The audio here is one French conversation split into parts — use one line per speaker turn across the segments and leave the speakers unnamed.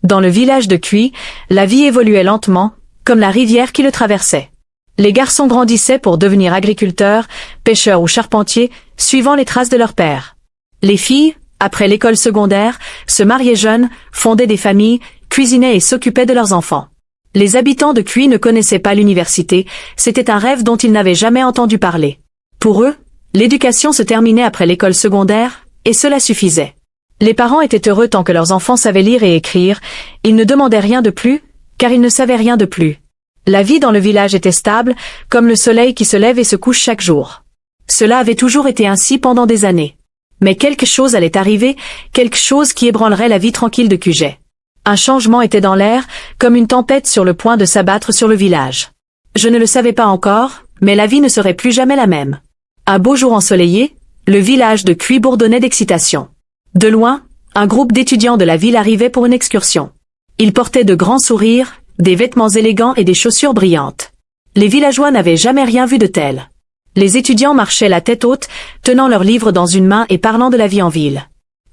Dans le village de Cui, la vie évoluait lentement, comme la rivière qui le traversait. Les garçons grandissaient pour devenir agriculteurs, pêcheurs ou charpentiers, suivant les traces de leur père. Les filles, après l'école secondaire, se mariaient jeunes, fondaient des familles, cuisinaient et s'occupaient de leurs enfants. Les habitants de Cui ne connaissaient pas l'université, c'était un rêve dont ils n'avaient jamais entendu parler. Pour eux, l'éducation se terminait après l'école secondaire, et cela suffisait. Les parents étaient heureux tant que leurs enfants savaient lire et écrire, ils ne demandaient rien de plus, car ils ne savaient rien de plus. La vie dans le village était stable, comme le soleil qui se lève et se couche chaque jour. Cela avait toujours été ainsi pendant des années. Mais quelque chose allait arriver, quelque chose qui ébranlerait la vie tranquille de Kujet. Un changement était dans l'air, comme une tempête sur le point de s'abattre sur le village. Je ne le savais pas encore, mais la vie ne serait plus jamais la même. Un beau jour ensoleillé, le village de Cui bourdonnait d'excitation. De loin, un groupe d'étudiants de la ville arrivait pour une excursion. Ils portaient de grands sourires, des vêtements élégants et des chaussures brillantes. Les villageois n'avaient jamais rien vu de tel. Les étudiants marchaient la tête haute, tenant leurs livres dans une main et parlant de la vie en ville.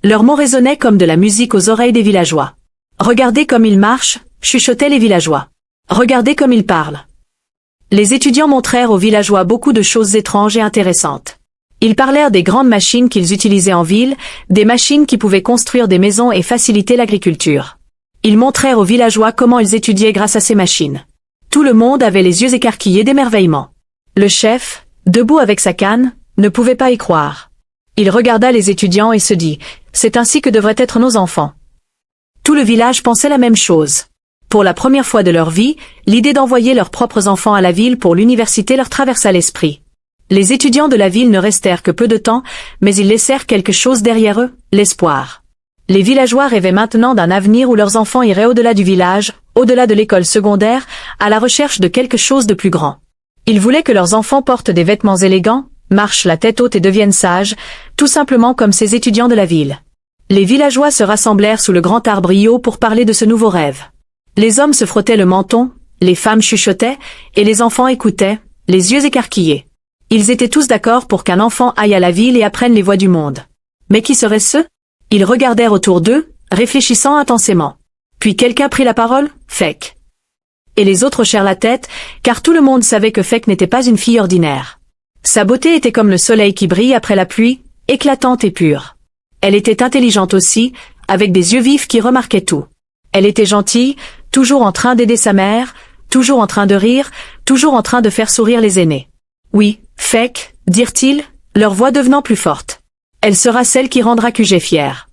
Leurs mots résonnaient comme de la musique aux oreilles des villageois. « Regardez comme ils marchent », chuchotaient les villageois. « Regardez comme ils parlent ». Les étudiants montrèrent aux villageois beaucoup de choses étranges et intéressantes. Ils parlèrent des grandes machines qu'ils utilisaient en ville, des machines qui pouvaient construire des maisons et faciliter l'agriculture. Ils montrèrent aux villageois comment ils étudiaient grâce à ces machines. Tout le monde avait les yeux écarquillés d'émerveillement. Le chef, debout avec sa canne, ne pouvait pas y croire. Il regarda les étudiants et se dit « C'est ainsi que devraient être nos enfants ». Tout le village pensait la même chose. Pour la première fois de leur vie, l'idée d'envoyer leurs propres enfants à la ville pour l'université leur traversa l'esprit. Les étudiants de la ville ne restèrent que peu de temps, mais ils laissèrent quelque chose derrière eux, l'espoir. Les villageois rêvaient maintenant d'un avenir où leurs enfants iraient au-delà du village, au-delà de l'école secondaire, à la recherche de quelque chose de plus grand. Ils voulaient que leurs enfants portent des vêtements élégants, marchent la tête haute et deviennent sages, tout simplement comme ces étudiants de la ville. Les villageois se rassemblèrent sous le grand arbre Io pour parler de ce nouveau rêve. Les hommes se frottaient le menton, les femmes chuchotaient, et les enfants écoutaient, les yeux écarquillés. Ils étaient tous d'accord pour qu'un enfant aille à la ville et apprenne les voies du monde. Mais qui seraient-ce? Ils regardèrent autour d'eux, réfléchissant intensément. Puis quelqu'un prit la parole, Fek. Et les autres hochèrent la tête, car tout le monde savait que Fek n'était pas une fille ordinaire. Sa beauté était comme le soleil qui brille après la pluie, éclatante et pure. Elle était intelligente aussi, avec des yeux vifs qui remarquaient tout. Elle était gentille, toujours en train d'aider sa mère, toujours en train de rire, toujours en train de faire sourire les aînés. Oui, Fek, dirent-ils, leur voix devenant plus forte. Elle sera celle qui rendra Kujet fier.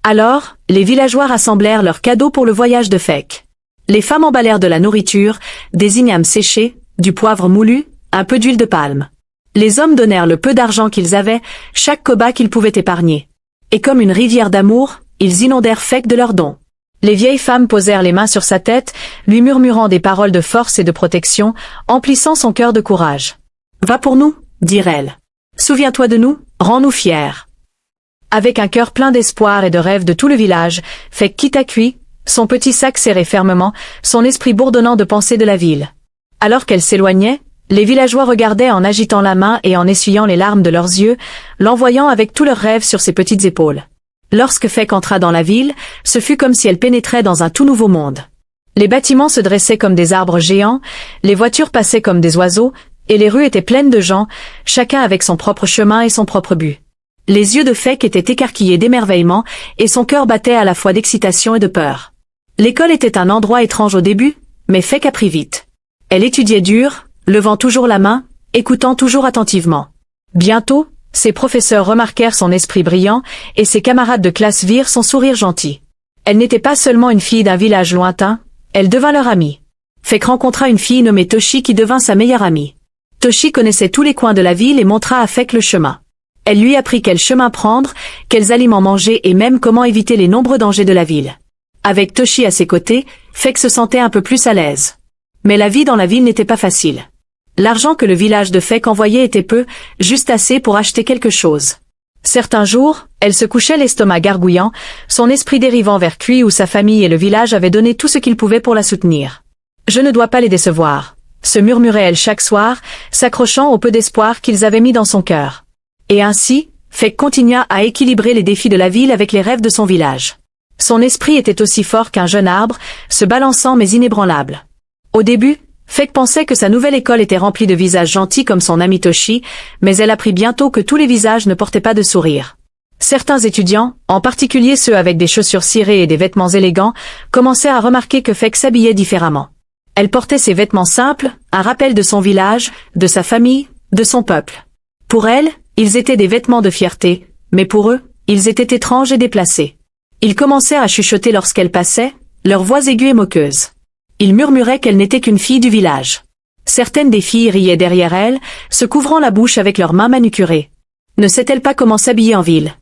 Alors, les villageois rassemblèrent leurs cadeaux pour le voyage de Fek. Les femmes emballèrent de la nourriture, des ignames séchés, du poivre moulu, un peu d'huile de palme. Les hommes donnèrent le peu d'argent qu'ils avaient, chaque koba qu'ils pouvaient épargner. Et comme une rivière d'amour, ils inondèrent Fek de leurs dons. Les vieilles femmes posèrent les mains sur sa tête, lui murmurant des paroles de force et de protection, emplissant son cœur de courage. « Va pour nous, dirent-elles. Souviens-toi de nous, rends-nous fiers. » Avec un cœur plein d'espoir et de rêve de tout le village, Fek quitta Cui, son petit sac serré fermement, son esprit bourdonnant de pensées de la ville. Alors qu'elle s'éloignait, les villageois regardaient en agitant la main et en essuyant les larmes de leurs yeux, l'envoyant avec tous leurs rêves sur ses petites épaules. Lorsque Fek entra dans la ville, ce fut comme si elle pénétrait dans un tout nouveau monde. Les bâtiments se dressaient comme des arbres géants, les voitures passaient comme des oiseaux, et les rues étaient pleines de gens, chacun avec son propre chemin et son propre but. Les yeux de Fek étaient écarquillés d'émerveillement, et son cœur battait à la fois d'excitation et de peur. L'école était un endroit étrange au début, mais Fek apprit vite. Elle étudiait dur, levant toujours la main, écoutant toujours attentivement. Bientôt, ses professeurs remarquèrent son esprit brillant, et ses camarades de classe virent son sourire gentil. Elle n'était pas seulement une fille d'un village lointain, elle devint leur amie. Fek rencontra une fille nommée Toshi qui devint sa meilleure amie. Toshi connaissait tous les coins de la ville et montra à Fek le chemin. Elle lui apprit quel chemin prendre, quels aliments manger et même comment éviter les nombreux dangers de la ville. Avec Toshi à ses côtés, Fek se sentait un peu plus à l'aise. Mais la vie dans la ville n'était pas facile. L'argent que le village de Fek envoyait était peu, juste assez pour acheter quelque chose. Certains jours, elle se couchait l'estomac gargouillant, son esprit dérivant vers Cui où sa famille et le village avaient donné tout ce qu'ils pouvaient pour la soutenir. « Je ne dois pas les décevoir », se murmurait-elle chaque soir, s'accrochant au peu d'espoir qu'ils avaient mis dans son cœur. Et ainsi, Fek continua à équilibrer les défis de la ville avec les rêves de son village. Son esprit était aussi fort qu'un jeune arbre, se balançant mais inébranlable. Au début, Fek pensait que sa nouvelle école était remplie de visages gentils comme son ami Toshi, mais elle apprit bientôt que tous les visages ne portaient pas de sourire. Certains étudiants, en particulier ceux avec des chaussures cirées et des vêtements élégants, commencèrent à remarquer que Fek s'habillait différemment. Elle portait ses vêtements simples, un rappel de son village, de sa famille, de son peuple. Pour elle, ils étaient des vêtements de fierté, mais pour eux, ils étaient étranges et déplacés. Ils commencèrent à chuchoter lorsqu'elle passait, leurs voix aiguës et moqueuses. Ils murmuraient qu'elle n'était qu'une fille du village. Certaines des filles riaient derrière elle, se couvrant la bouche avec leurs mains manucurées. Ne sait-elle pas comment s'habiller en ville?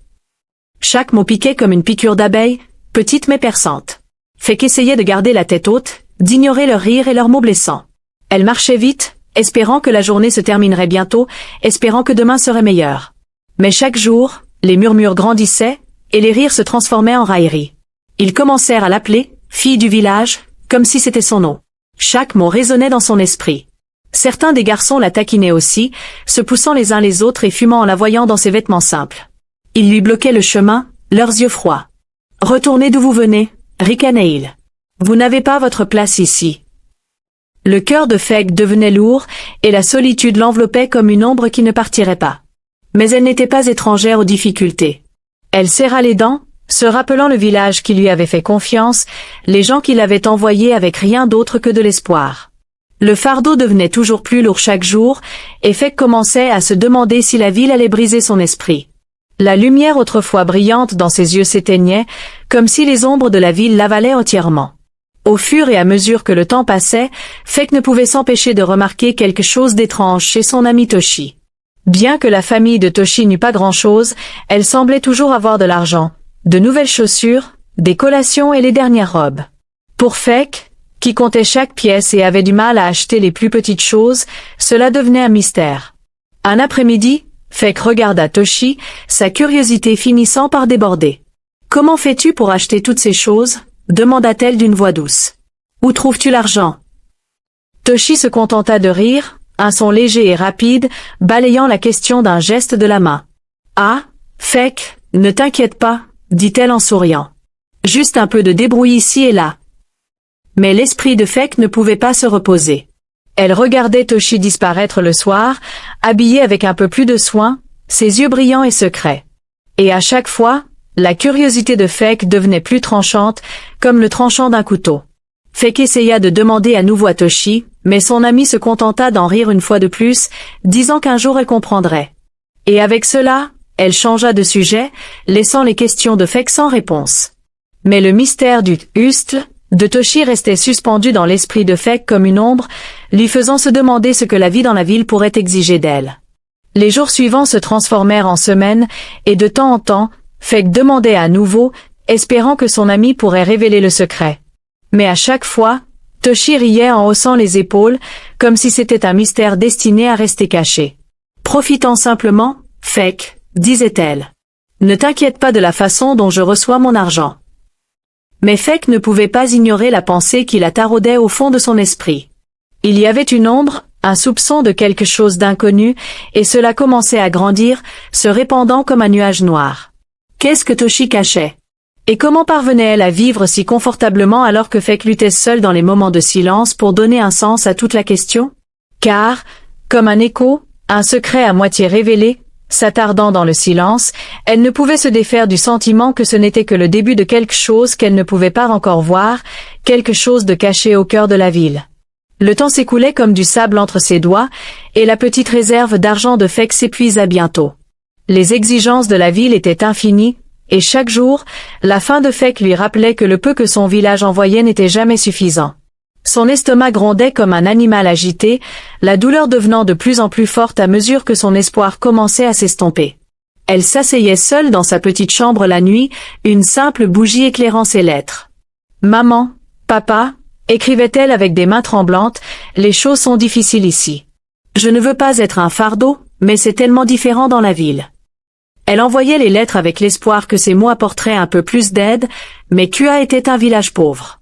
Chaque mot piquait comme une piqûre d'abeille, petite mais perçante. Fek essayait de garder la tête haute, d'ignorer leurs rires et leurs mots blessants. Elle marchait vite, espérant que la journée se terminerait bientôt, espérant que demain serait meilleur. Mais chaque jour, les murmures grandissaient, et les rires se transformaient en railleries. Ils commencèrent à l'appeler « fille du village », comme si c'était son nom. Chaque mot résonnait dans son esprit. Certains des garçons la taquinaient aussi, se poussant les uns les autres et fumant en la voyant dans ses vêtements simples. Ils lui bloquaient le chemin, leurs yeux froids. « Retournez d'où vous venez », ricanait-il. « Vous n'avez pas votre place ici. » Le cœur de Fek devenait lourd, et la solitude l'enveloppait comme une ombre qui ne partirait pas. Mais elle n'était pas étrangère aux difficultés. Elle serra les dents, se rappelant le village qui lui avait fait confiance, les gens qui l'avaient envoyé avec rien d'autre que de l'espoir. Le fardeau devenait toujours plus lourd chaque jour, et Fek commençait à se demander si la ville allait briser son esprit. La lumière autrefois brillante dans ses yeux s'éteignait, comme si les ombres de la ville l'avalaient entièrement. Au fur et à mesure que le temps passait, Fek ne pouvait s'empêcher de remarquer quelque chose d'étrange chez son ami Toshi. Bien que la famille de Toshi n'eût pas grand-chose, elle semblait toujours avoir de l'argent, de nouvelles chaussures, des collations et les dernières robes. Pour Fek, qui comptait chaque pièce et avait du mal à acheter les plus petites choses, cela devenait un mystère. Un après-midi, Fek regarda Toshi, sa curiosité finissant par déborder. « Comment fais-tu pour acheter toutes ces choses ?» demanda-t-elle d'une voix douce. « Où trouves-tu l'argent ?» Toshi se contenta de rire, un son léger et rapide, balayant la question d'un geste de la main. « Ah, Fek, ne t'inquiète pas, » dit-elle en souriant. « Juste un peu de débrouille ici et là. » Mais l'esprit de Fek ne pouvait pas se reposer. Elle regardait Toshi disparaître le soir, habillé avec un peu plus de soin, ses yeux brillants et secrets. Et à chaque fois, la curiosité de Fek devenait plus tranchante, comme le tranchant d'un couteau. Fek essaya de demander à nouveau à Toshi, mais son ami se contenta d'en rire une fois de plus, disant qu'un jour elle comprendrait. Et avec cela, elle changea de sujet, laissant les questions de Fek sans réponse. Mais le mystère du « hustle » de Toshi restait suspendu dans l'esprit de Fek comme une ombre, lui faisant se demander ce que la vie dans la ville pourrait exiger d'elle. Les jours suivants se transformèrent en semaines, et de temps en temps, Fek demandait à nouveau, espérant que son ami pourrait révéler le secret. Mais à chaque fois, Toshi riait en haussant les épaules, comme si c'était un mystère destiné à rester caché. « Profitant simplement, Fek, » disait-elle. « Ne t'inquiète pas de la façon dont je reçois mon argent. » Mais Fek ne pouvait pas ignorer la pensée qui la taraudait au fond de son esprit. Il y avait une ombre, un soupçon de quelque chose d'inconnu, et cela commençait à grandir, se répandant comme un nuage noir. Qu'est-ce que Toshi cachait? Et comment parvenait-elle à vivre si confortablement alors que Fek luttait seule dans les moments de silence pour donner un sens à toute la question? Car, comme un écho, un secret à moitié révélé, s'attardant dans le silence, elle ne pouvait se défaire du sentiment que ce n'était que le début de quelque chose qu'elle ne pouvait pas encore voir, quelque chose de caché au cœur de la ville. Le temps s'écoulait comme du sable entre ses doigts, et la petite réserve d'argent de Fek s'épuisa bientôt. Les exigences de la ville étaient infinies, et chaque jour, la faim de Fek lui rappelait que le peu que son village envoyait n'était jamais suffisant. Son estomac grondait comme un animal agité, la douleur devenant de plus en plus forte à mesure que son espoir commençait à s'estomper. Elle s'asseyait seule dans sa petite chambre la nuit, une simple bougie éclairant ses lettres. « Maman, papa » écrivait-elle avec des mains tremblantes, « les choses sont difficiles ici. Je ne veux pas être un fardeau, mais c'est tellement différent dans la ville. » Elle envoyait les lettres avec l'espoir que ces mots apporteraient un peu plus d'aide, mais Kua était un village pauvre.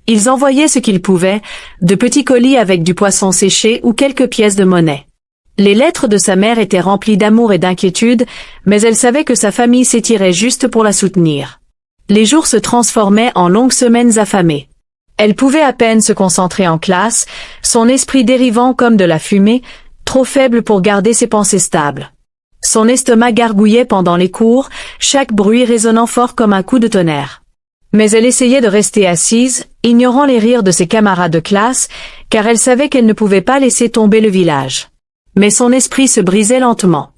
Ils envoyaient ce qu'ils pouvaient, de petits colis avec du poisson séché ou quelques pièces de monnaie. Les lettres de sa mère étaient remplies d'amour et d'inquiétude, mais elle savait que sa famille s'étirait juste pour la soutenir. Les jours se transformaient en longues semaines affamées. Elle pouvait à peine se concentrer en classe, son esprit dérivant comme de la fumée, trop faible pour garder ses pensées stables. Son estomac gargouillait pendant les cours, chaque bruit résonnant fort comme un coup de tonnerre. Mais elle essayait de rester assise, ignorant les rires de ses camarades de classe, car elle savait qu'elle ne pouvait pas laisser tomber le village. Mais son esprit se brisait lentement.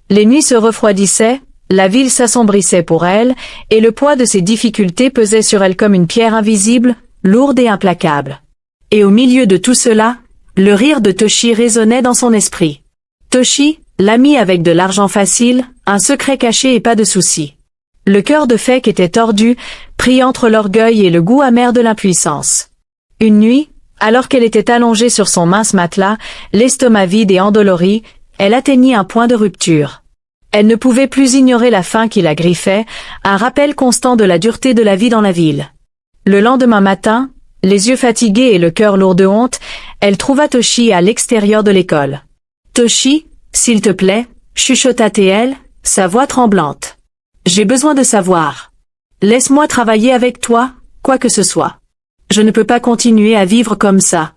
Les nuits se refroidissaient, la ville s'assombrissait pour elle, et le poids de ses difficultés pesait sur elle comme une pierre invisible, lourde et implacable. Et au milieu de tout cela, le rire de Toshi résonnait dans son esprit. Toshi, l'ami avec de l'argent facile, un secret caché et pas de soucis. Le cœur de Fek était tordu, pris entre l'orgueil et le goût amer de l'impuissance. Une nuit, alors qu'elle était allongée sur son mince matelas, l'estomac vide et endolori, elle atteignit un point de rupture. Elle ne pouvait plus ignorer la faim qui la griffait, un rappel constant de la dureté de la vie dans la ville. Le lendemain matin, les yeux fatigués et le cœur lourd de honte, elle trouva Toshi à l'extérieur de l'école. « Toshi, s'il te plaît, » chuchota-t-elle, sa voix tremblante. « J'ai besoin de savoir. Laisse-moi travailler avec toi, quoi que ce soit. Je ne peux pas continuer à vivre comme ça. »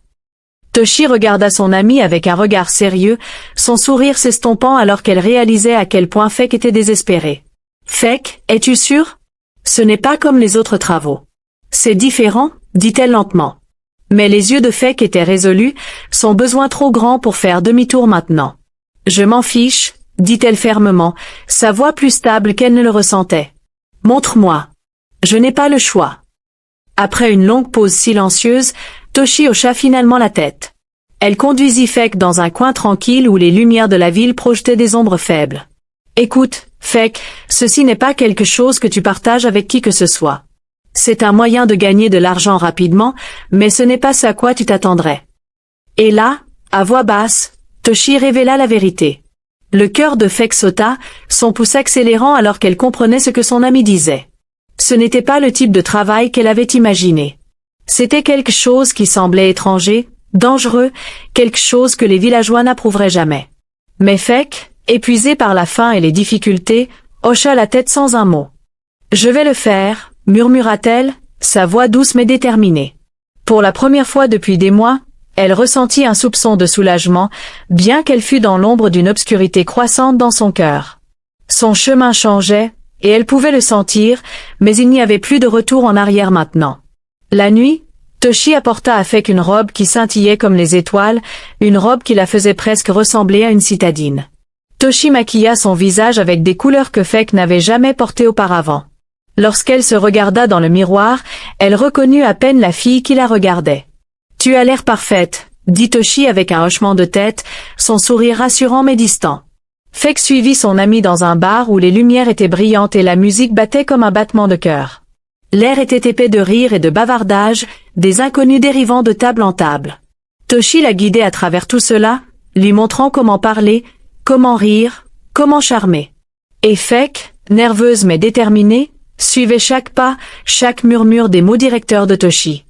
Toshi regarda son amie avec un regard sérieux, son sourire s'estompant alors qu'elle réalisait à quel point Fek était désespéré. « Fek, es-tu sûre? Ce n'est pas comme les autres travaux. C'est différent, dit-elle lentement. Mais les yeux de Fek étaient résolus, son besoin trop grand pour faire demi-tour maintenant. « Je m'en fiche, dit-elle fermement, sa voix plus stable qu'elle ne le ressentait. « Montre-moi. Je n'ai pas le choix. » Après une longue pause silencieuse, Toshi hocha finalement la tête. Elle conduisit Fek dans un coin tranquille où les lumières de la ville projetaient des ombres faibles. « Écoute, Fek, ceci n'est pas quelque chose que tu partages avec qui que ce soit. C'est un moyen de gagner de l'argent rapidement, mais ce n'est pas ce à quoi tu t'attendrais. » Et là, à voix basse, Toshi révéla la vérité. Le cœur de Fek sauta, son pouce accélérant alors qu'elle comprenait ce que son ami disait. Ce n'était pas le type de travail qu'elle avait imaginé. C'était quelque chose qui semblait étranger, dangereux, quelque chose que les villageois n'approuveraient jamais. Mais Fek, épuisée par la faim et les difficultés, hocha la tête sans un mot. « Je vais le faire, » murmura-t-elle, sa voix douce mais déterminée. Pour la première fois depuis des mois, elle ressentit un soupçon de soulagement, bien qu'elle fût dans l'ombre d'une obscurité croissante dans son cœur. Son chemin changeait, et elle pouvait le sentir, mais il n'y avait plus de retour en arrière maintenant. La nuit, Toshi apporta à Fek une robe qui scintillait comme les étoiles, une robe qui la faisait presque ressembler à une citadine. Toshi maquilla son visage avec des couleurs que Fek n'avait jamais portées auparavant. Lorsqu'elle se regarda dans le miroir, elle reconnut à peine la fille qui la regardait. « Tu as l'air parfaite, » dit Toshi avec un hochement de tête, son sourire rassurant mais distant. Fek suivit son ami dans un bar où les lumières étaient brillantes et la musique battait comme un battement de cœur. L'air était épais de rire et de bavardage, des inconnus dérivant de table en table. Toshi la guidait à travers tout cela, lui montrant comment parler, comment rire, comment charmer. Et Fek, nerveuse mais déterminée, suivait chaque pas, chaque murmure des mots directeurs de Toshi.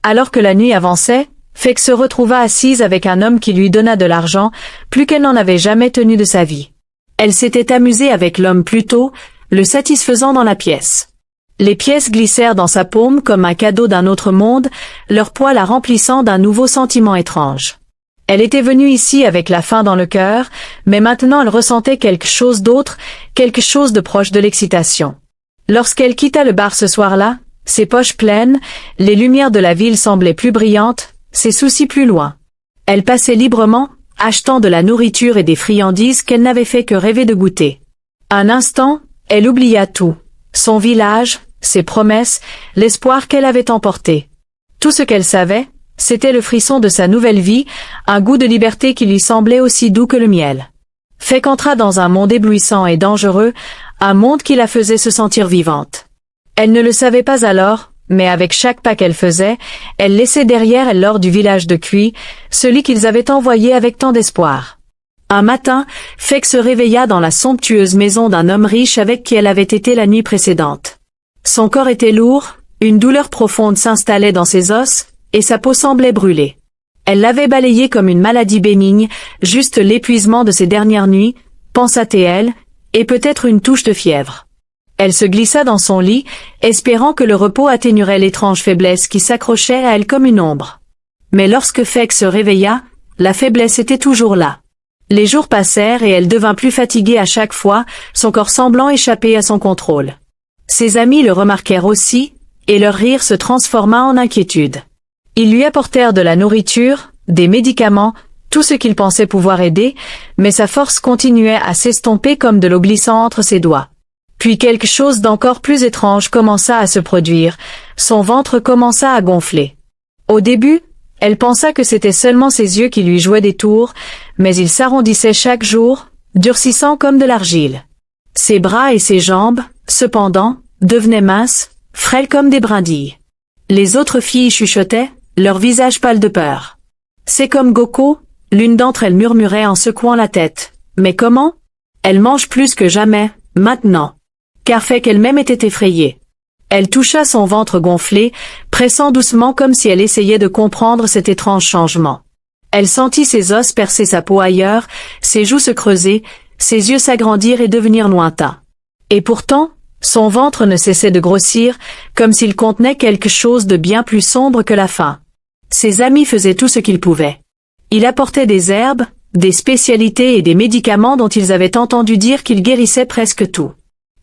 Alors que la nuit avançait, Fek se retrouva assise avec un homme qui lui donna de l'argent, plus qu'elle n'en avait jamais tenu de sa vie. Elle s'était amusée avec l'homme plus tôt, le satisfaisant dans la pièce. Les pièces glissèrent dans sa paume comme un cadeau d'un autre monde, leur poids la remplissant d'un nouveau sentiment étrange. Elle était venue ici avec la faim dans le cœur, mais maintenant elle ressentait quelque chose d'autre, quelque chose de proche de l'excitation. Lorsqu'elle quitta le bar ce soir-là, ses poches pleines, les lumières de la ville semblaient plus brillantes, ses soucis plus loin. Elle passait librement, achetant de la nourriture et des friandises qu'elle n'avait fait que rêver de goûter. Un instant, elle oublia tout. Son village, ses promesses, l'espoir qu'elle avait emporté. Tout ce qu'elle savait, c'était le frisson de sa nouvelle vie, un goût de liberté qui lui semblait aussi doux que le miel. Fek entra dans un monde éblouissant et dangereux, un monde qui la faisait se sentir vivante. Elle ne le savait pas alors, mais avec chaque pas qu'elle faisait, elle laissait derrière elle l'or du village de Kui, celui qu'ils avaient envoyé avec tant d'espoir. Un matin, Fek se réveilla dans la somptueuse maison d'un homme riche avec qui elle avait été la nuit précédente. Son corps était lourd, une douleur profonde s'installait dans ses os, et sa peau semblait brûler. Elle l'avait balayé comme une maladie bénigne, juste l'épuisement de ses dernières nuits, pensa-t-elle, et peut-être une touche de fièvre. Elle se glissa dans son lit, espérant que le repos atténuerait l'étrange faiblesse qui s'accrochait à elle comme une ombre. Mais lorsque Fek se réveilla, la faiblesse était toujours là. Les jours passèrent et elle devint plus fatiguée à chaque fois, son corps semblant échapper à son contrôle. Ses amis le remarquèrent aussi, et leur rire se transforma en inquiétude. Ils lui apportèrent de la nourriture, des médicaments, tout ce qu'ils pensaient pouvoir aider, mais sa force continuait à s'estomper comme de l'eau glissant entre ses doigts. Puis quelque chose d'encore plus étrange commença à se produire, son ventre commença à gonfler. Au début, elle pensa que c'était seulement ses yeux qui lui jouaient des tours, mais ils s'arrondissaient chaque jour, durcissant comme de l'argile. Ses bras et ses jambes, cependant, devenaient minces, frêles comme des brindilles. Les autres filles chuchotaient, leur visage pâle de peur. « C'est comme Goko », l'une d'entre elles murmurait en secouant la tête. « Mais comment ? Elle mange plus que jamais, maintenant. » Car Fek elle-même était effrayée. Elle toucha son ventre gonflé, pressant doucement comme si elle essayait de comprendre cet étrange changement. Elle sentit ses os percer sa peau ailleurs, ses joues se creuser, ses yeux s'agrandir et devenir lointains. Et pourtant, son ventre ne cessait de grossir, comme s'il contenait quelque chose de bien plus sombre que la faim. Ses amis faisaient tout ce qu'ils pouvaient. Ils apportaient des herbes, des spécialités et des médicaments dont ils avaient entendu dire qu'ils guérissaient presque tout.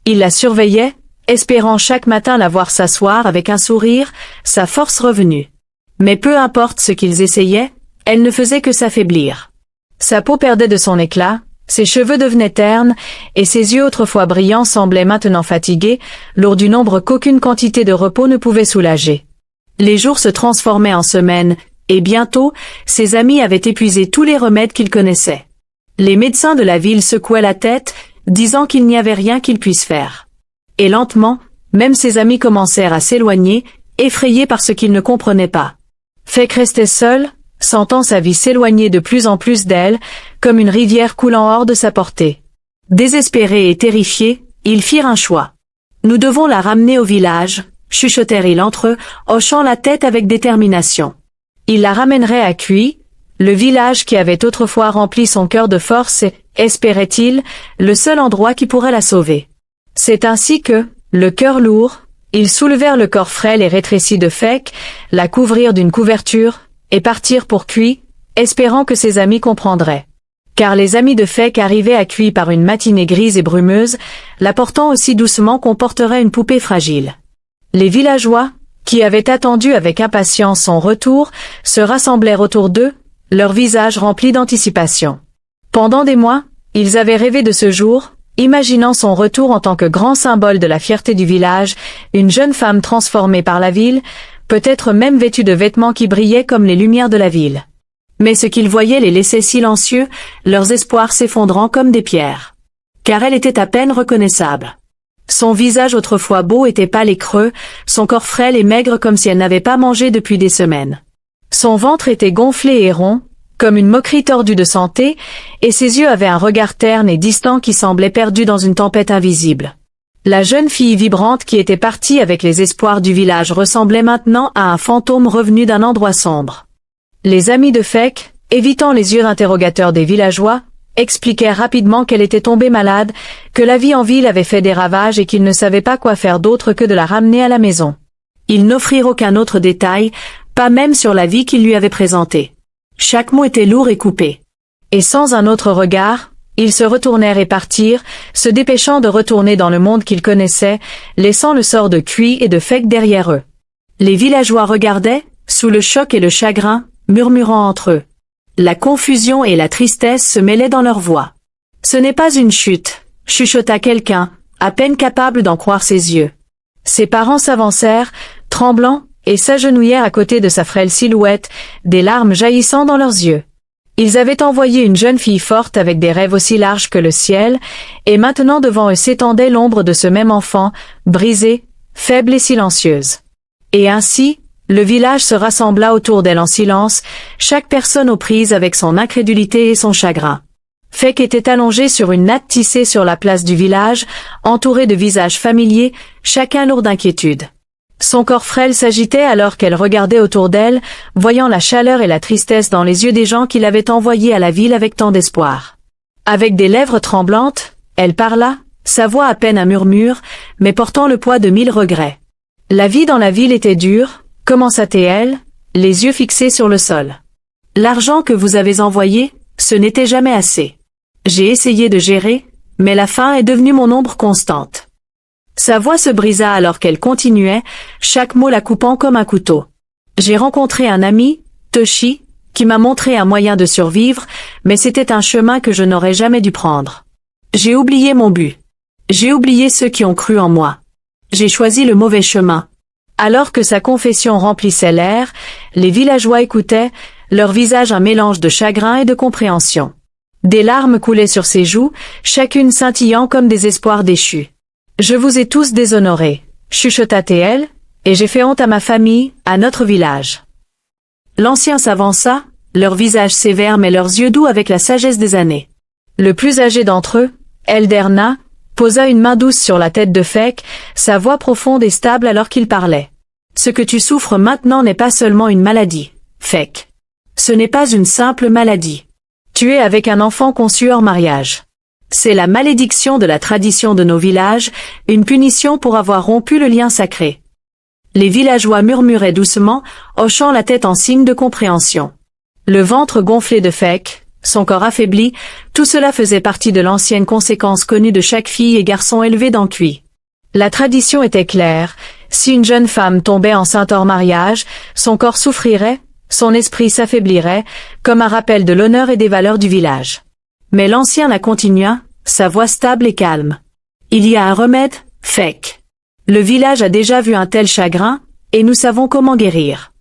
Ils la surveillaient, espérant chaque matin la voir s'asseoir avec un sourire, sa force revenue. Mais peu importe ce qu'ils essayaient, elle ne faisait que s'affaiblir. Sa peau perdait de son éclat, ses cheveux devenaient ternes, et ses yeux autrefois brillants semblaient maintenant fatigués, lourds du nombre qu'aucune quantité de repos ne pouvait soulager. Les jours se transformaient en semaines, et bientôt, ses amis avaient épuisé tous les remèdes qu'ils connaissaient. Les médecins de la ville secouaient la tête, disant qu'il n'y avait rien qu'ils puissent faire. Et lentement, même ses amis commencèrent à s'éloigner, effrayés par ce qu'ils ne comprenaient pas. Fek restait seule, sentant sa vie s'éloigner de plus en plus d'elle, comme une rivière coulant hors de sa portée. Désespérés et terrifiés, ils firent un choix. « Nous devons la ramener au village », chuchotèrent-ils entre eux, hochant la tête avec détermination. Ils la ramèneraient à Kui, le village qui avait autrefois rempli son cœur de force et, espérait-il, le seul endroit qui pourrait la sauver. C'est ainsi que, le cœur lourd, ils soulevèrent le corps frêle et rétréci de Fek, la couvrirent d'une couverture, et partirent pour Kui, espérant que ses amis comprendraient. Car les amis de Fek arrivaient à Kui par une matinée grise et brumeuse, la portant aussi doucement qu'on porterait une poupée fragile. Les villageois, qui avaient attendu avec impatience son retour, se rassemblèrent autour d'eux, leurs visages remplis d'anticipation. Pendant des mois, ils avaient rêvé de ce jour, imaginant son retour en tant que grand symbole de la fierté du village, une jeune femme transformée par la ville, peut-être même vêtue de vêtements qui brillaient comme les lumières de la ville. Mais ce qu'ils voyaient les laissait silencieux, leurs espoirs s'effondrant comme des pierres. Car elle était à peine reconnaissable. Son visage autrefois beau était pâle et creux, son corps frêle et maigre comme si elle n'avait pas mangé depuis des semaines. Son ventre était gonflé et rond, comme une moquerie tordue de santé, et ses yeux avaient un regard terne et distant qui semblait perdu dans une tempête invisible. La jeune fille vibrante qui était partie avec les espoirs du village ressemblait maintenant à un fantôme revenu d'un endroit sombre. Les amis de Fek, évitant les yeux interrogateurs des villageois, expliquèrent rapidement qu'elle était tombée malade, que la vie en ville avait fait des ravages et qu'ils ne savaient pas quoi faire d'autre que de la ramener à la maison. Ils n'offrirent aucun autre détail, pas même sur la vie qu'ils lui avaient présentée. Chaque mot était lourd et coupé. Et sans un autre regard, ils se retournèrent et partirent, se dépêchant de retourner dans le monde qu'ils connaissaient, laissant le sort de Kui et de Fek derrière eux. Les villageois regardaient, sous le choc et le chagrin, murmurant entre eux. La confusion et la tristesse se mêlaient dans leurs voix. « Ce n'est pas une chute », chuchota quelqu'un, à peine capable d'en croire ses yeux. Ses parents s'avancèrent, tremblants, et s'agenouillèrent à côté de sa frêle silhouette, des larmes jaillissant dans leurs yeux. Ils avaient envoyé une jeune fille forte avec des rêves aussi larges que le ciel, et maintenant devant eux s'étendait l'ombre de ce même enfant, brisée, faible et silencieuse. Et ainsi, le village se rassembla autour d'elle en silence, chaque personne aux prises avec son incrédulité et son chagrin. Fek était allongé sur une natte tissée sur la place du village, entouré de visages familiers, chacun lourd d'inquiétude. Son corps frêle s'agitait alors qu'elle regardait autour d'elle, voyant la chaleur et la tristesse dans les yeux des gens qui l'avaient envoyée à la ville avec tant d'espoir. Avec des lèvres tremblantes, elle parla, sa voix à peine un murmure, mais portant le poids de 1000 regrets. La vie dans la ville était dure, commença-t-elle, les yeux fixés sur le sol. L'argent que vous avez envoyé, ce n'était jamais assez. J'ai essayé de gérer, mais la faim est devenue mon ombre constante. Sa voix se brisa alors qu'elle continuait, chaque mot la coupant comme un couteau. J'ai rencontré un ami, Toshi, qui m'a montré un moyen de survivre, mais c'était un chemin que je n'aurais jamais dû prendre. J'ai oublié mon but. J'ai oublié ceux qui ont cru en moi. J'ai choisi le mauvais chemin. Alors que sa confession remplissait l'air, les villageois écoutaient, leur visage un mélange de chagrin et de compréhension. Des larmes coulaient sur ses joues, chacune scintillant comme des espoirs déchus. « Je vous ai tous déshonorés, chuchota-t-elle, et j'ai fait honte à ma famille, à notre village. » L'ancien s'avança, leur visage sévère mais leurs yeux doux avec la sagesse des années. Le plus âgé d'entre eux, Elderna, posa une main douce sur la tête de Fek, sa voix profonde et stable alors qu'il parlait. « Ce que tu souffres maintenant n'est pas seulement une maladie, Fek. Ce n'est pas une simple maladie. Tu es avec un enfant conçu hors mariage. C'est la malédiction de la tradition de nos villages, une punition pour avoir rompu le lien sacré. » Les villageois murmuraient doucement, hochant la tête en signe de compréhension. Le ventre gonflé de Fek, son corps affaibli, tout cela faisait partie de l'ancienne conséquence connue de chaque fille et garçon élevé dans Cui. La tradition était claire, si une jeune femme tombait enceinte hors mariage, son corps souffrirait, son esprit s'affaiblirait, comme un rappel de l'honneur et des valeurs du village. Mais l'ancien la continua, sa voix stable et calme. Il y a un remède, Fek. Le village a déjà vu un tel chagrin, et nous savons comment guérir.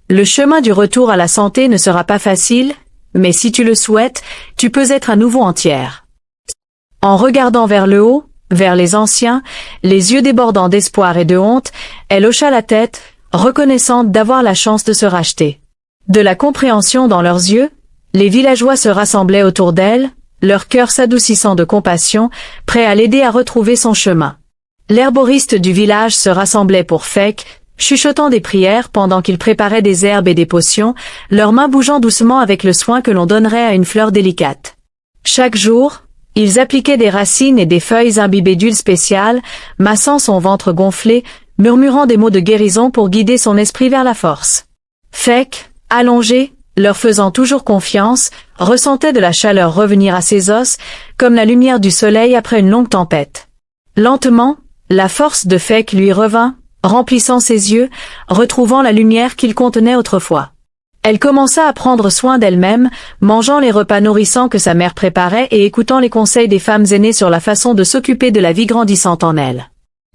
Le chemin du retour à la santé ne sera pas facile, mais si tu le souhaites, tu peux être à nouveau entière. En regardant vers le haut, vers les anciens, les yeux débordant d'espoir et de honte, elle hocha la tête, reconnaissante d'avoir la chance de se racheter. De la compréhension dans leurs yeux, les villageois se rassemblaient autour d'elle, leur cœur s'adoucissant de compassion, prêts à l'aider à retrouver son chemin. L'herboriste du village se rassemblait pour Fek, chuchotant des prières pendant qu'ils préparaient des herbes et des potions, leurs mains bougeant doucement avec le soin que l'on donnerait à une fleur délicate. Chaque jour, ils appliquaient des racines et des feuilles imbibées d'huile spéciale, massant son ventre gonflé, murmurant des mots de guérison pour guider son esprit vers la force. Fek, allongé, leur faisant toujours confiance, ressentait de la chaleur revenir à ses os, comme la lumière du soleil après une longue tempête. Lentement, la force de Fek lui revint, remplissant ses yeux, retrouvant la lumière qu'il contenait autrefois. Elle commença à prendre soin d'elle-même, mangeant les repas nourrissants que sa mère préparait et écoutant les conseils des femmes aînées sur la façon de s'occuper de la vie grandissante en elle.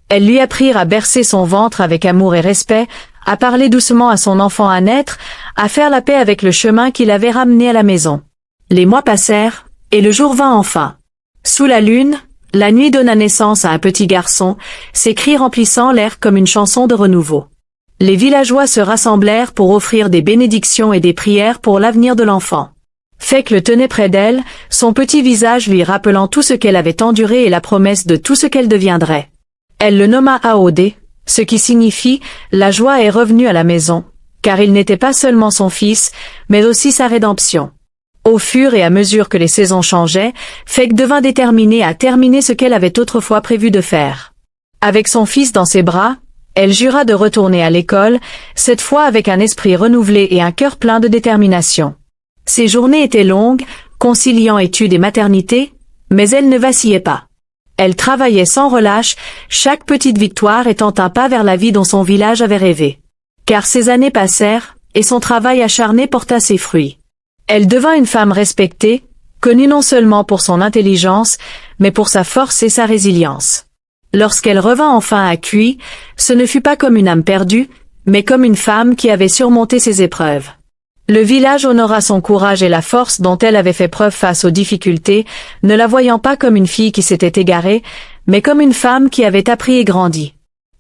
Elles lui apprirent à bercer son ventre avec amour et respect, à parler doucement à son enfant à naître, à faire la paix avec le chemin qui l'avait ramené à la maison. Les mois passèrent, et le jour vint enfin. Sous la lune, la nuit donna naissance à un petit garçon, ses cris remplissant l'air comme une chanson de renouveau. Les villageois se rassemblèrent pour offrir des bénédictions et des prières pour l'avenir de l'enfant. Fek le tenait près d'elle, son petit visage lui rappelant tout ce qu'elle avait enduré et la promesse de tout ce qu'elle deviendrait. Elle le nomma Aode, ce qui signifie « la joie est revenue à la maison », car il n'était pas seulement son fils, mais aussi sa rédemption. Au fur et à mesure que les saisons changeaient, Fek devint déterminée à terminer ce qu'elle avait autrefois prévu de faire. Avec son fils dans ses bras, elle jura de retourner à l'école, cette fois avec un esprit renouvelé et un cœur plein de détermination. Ses journées étaient longues, conciliant études et maternité, mais elle ne vacillait pas. Elle travaillait sans relâche, chaque petite victoire étant un pas vers la vie dont son village avait rêvé. Car ces années passèrent, et son travail acharné porta ses fruits. Elle devint une femme respectée, connue non seulement pour son intelligence, mais pour sa force et sa résilience. Lorsqu'elle revint enfin à Cui, ce ne fut pas comme une âme perdue, mais comme une femme qui avait surmonté ses épreuves. Le village honora son courage et la force dont elle avait fait preuve face aux difficultés, ne la voyant pas comme une fille qui s'était égarée, mais comme une femme qui avait appris et grandi.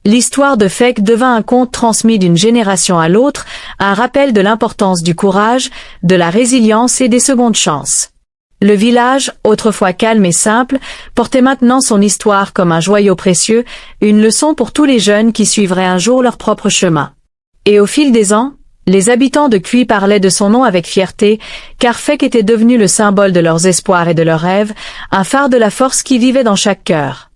L'histoire de Fek devint un conte transmis d'une génération à l'autre, un rappel de l'importance du courage, de la résilience et des secondes chances. Le village, autrefois calme et simple, portait maintenant son histoire comme un joyau précieux, une leçon pour tous les jeunes qui suivraient un jour leur propre chemin. Et au fil des ans, les habitants de Cui parlaient de son nom avec fierté, car Fek était devenu le symbole de leurs espoirs et de leurs rêves, un phare de la force qui vivait dans chaque cœur.